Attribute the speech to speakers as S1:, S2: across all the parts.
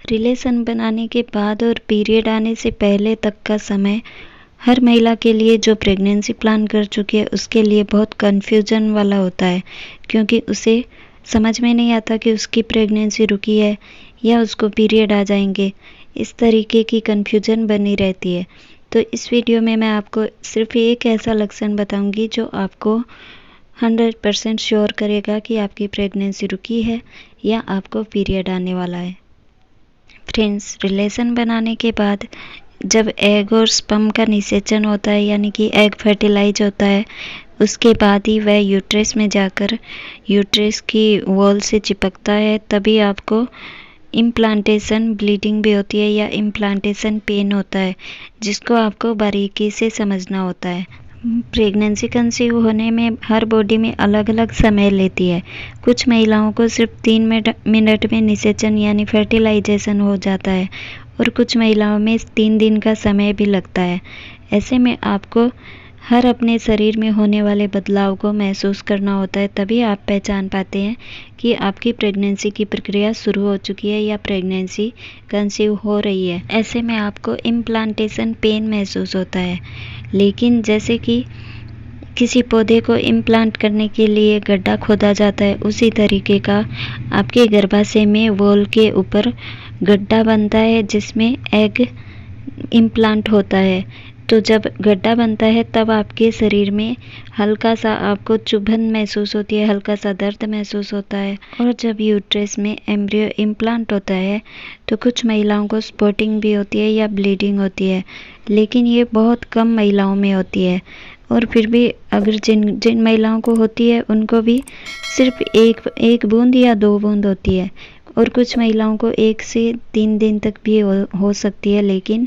S1: Relation बनाने के बाद और पीरियड आने से पहले तक का समय हर महिला के लिए जो प्रेगनेंसी प्लान कर चुकी है उसके लिए बहुत कन्फ्यूजन वाला होता है, क्योंकि उसे समझ में नहीं आता कि उसकी प्रेगनेंसी रुकी है या उसको पीरियड आ जाएंगे। इस तरीके की कन्फ्यूजन बनी रहती है। तो इस वीडियो में मैं आपको सिर्फ एक ऐसा लक्षण बताऊंगी जो आपको 100% श्योर करेगा कि आपकी प्रेगनेंसी रुकी है या आपको पीरियड आने वाला है। फ्रेंड्स, रिलेशन बनाने के बाद जब एग और स्पर्म का निषेचन होता है, यानी कि एग फर्टिलाइज होता है, उसके बाद ही वह यूट्रस में जाकर यूट्रस की वॉल से चिपकता है, तभी आपको इम्प्लांटेशन ब्लीडिंग भी होती है या इम्प्लांटेशन पेन होता है, जिसको आपको बारीकी से समझना होता है। प्रेगनेंसी कंसीव होने में हर बॉडी में अलग अलग समय लेती है। कुछ महिलाओं को सिर्फ 3 मिनट में निषेचन यानी फर्टिलाइजेशन हो जाता है और कुछ महिलाओं में 3 दिन का समय भी लगता है। ऐसे में आपको हर अपने शरीर में होने वाले बदलाव को महसूस करना होता है, तभी आप पहचान पाते हैं कि आपकी प्रेगनेंसी की प्रक्रिया शुरू हो चुकी है या प्रेगनेंसी कंसीव हो रही है। ऐसे में आपको इम्प्लांटेशन पेन महसूस होता है, लेकिन जैसे कि किसी पौधे को इम्प्लांट करने के लिए गड्ढा खोदा जाता है, उसी तरीके का आपके गर्भाशय में वॉल के ऊपर गड्ढा बनता है जिसमें एग इम्प्लांट होता है। तो जब गड्ढा बनता है तब आपके शरीर में हल्का सा आपको चुभन महसूस होती है, हल्का सा दर्द महसूस होता है। और जब यूट्रस में एम्ब्रियो इम्प्लांट होता है तो कुछ महिलाओं को स्पॉटिंग भी होती है या ब्लीडिंग होती है, लेकिन ये बहुत कम महिलाओं में होती है। और फिर भी अगर जिन महिलाओं को होती है उनको भी सिर्फ एक बूंद या 2 बूंद होती है, और कुछ महिलाओं को 1 से 3 दिन तक भी हो सकती है, लेकिन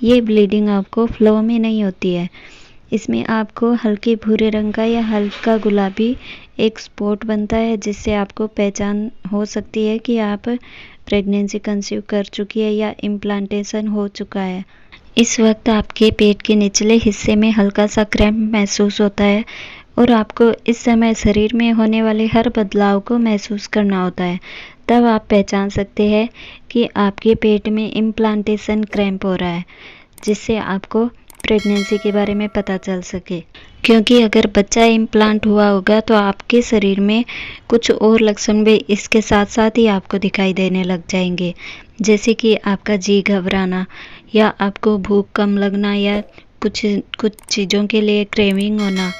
S1: ये ब्लीडिंग आपको फ्लो में नहीं होती है। इसमें आपको हल्के भूरे रंग का या हल्का गुलाबी एक स्पॉट बनता है, जिससे आपको पहचान हो सकती है कि आप प्रेगनेंसी कंसीव कर चुकी है या इम्प्लांटेशन हो चुका है। इस वक्त आपके पेट के निचले हिस्से में हल्का सा क्रैम्प महसूस होता है और आपको इस समय शरीर में होने वाले हर बदलाव को महसूस करना होता है। तब आप पहचान सकते हैं कि आपके पेट में इम्प्लांटेशन क्रैम्प हो रहा है, जिससे आपको प्रेगनेंसी के बारे में पता चल सके। क्योंकि अगर बच्चा इम्प्लांट हुआ होगा तो आपके शरीर में कुछ और लक्षण भी इसके साथ साथ ही आपको दिखाई देने लग जाएंगे, जैसे कि आपका जी घबराना या आपको भूख कम लगना या कुछ चीज़ों के लिए क्रेविंग होना।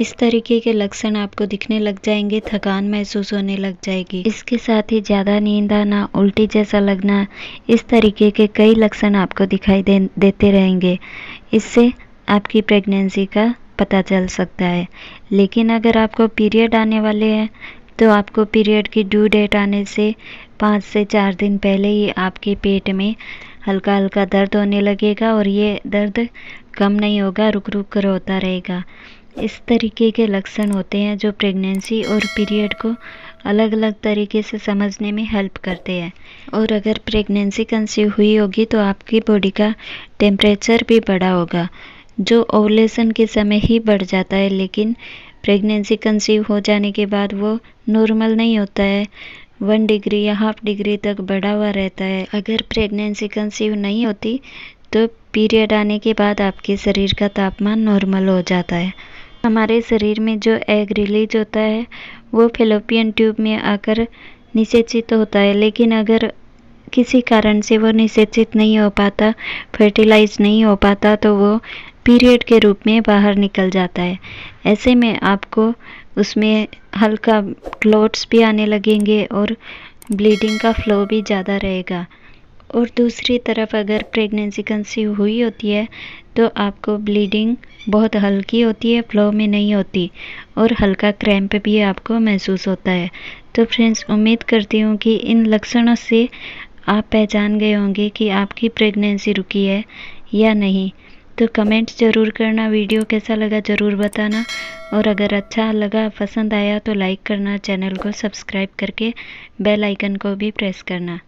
S1: इस तरीके के लक्षण आपको दिखने लग जाएंगे, थकान महसूस होने लग जाएगी। इसके साथ ही ज़्यादा नींद आना, उल्टी जैसा लगना, इस तरीके के कई लक्षण आपको दिखाई देते रहेंगे। इससे आपकी प्रेगनेंसी का पता चल सकता है। लेकिन अगर आपको पीरियड आने वाले हैं तो आपको पीरियड की ड्यू डेट आने से 5 से 4 दिन पहले ही आपके पेट में हल्का हल्का दर्द होने लगेगा, और ये दर्द कम नहीं होगा, रुक रुक कर होता रहेगा। इस तरीके के लक्षण होते हैं जो प्रेगनेंसी और पीरियड को अलग अलग तरीके से समझने में हेल्प करते हैं। और अगर प्रेगनेंसी कंसीव हुई होगी तो आपकी बॉडी का टेम्परेचर भी बढ़ा होगा, जो ओवुलेशन के समय ही बढ़ जाता है, लेकिन प्रेगनेंसी कंसीव हो जाने के बाद वो नॉर्मल नहीं होता है, 1 डिग्री या ½ डिग्री तक बढ़ा हुआ रहता है। अगर प्रेगनेंसी कंसीव नहीं होती तो पीरियड आने के बाद आपके शरीर का तापमान नॉर्मल हो जाता है। हमारे शरीर में जो एग रिलीज होता है वो फैलोपियन ट्यूब में आकर निषेचित होता है, लेकिन अगर किसी कारण से वो निषेचित नहीं हो पाता, फर्टिलाइज नहीं हो पाता, तो वो पीरियड के रूप में बाहर निकल जाता है। ऐसे में आपको उसमें हल्का क्लॉट्स भी आने लगेंगे और ब्लीडिंग का फ्लो भी ज़्यादा रहेगा। और दूसरी तरफ अगर प्रेगनेंसी कंसीव हुई होती है तो आपको ब्लीडिंग बहुत हल्की होती है, फ्लो में नहीं होती, और हल्का क्रैम्प भी आपको महसूस होता है। तो फ्रेंड्स, उम्मीद करती हूँ कि इन लक्षणों से आप पहचान गए होंगे कि आपकी प्रेगनेंसी रुकी है या नहीं। तो कमेंट ज़रूर करना, वीडियो कैसा लगा ज़रूर बताना, और अगर अच्छा लगा, पसंद आया तो लाइक करना, चैनल को सब्सक्राइब करके बेल आइकन को भी प्रेस करना।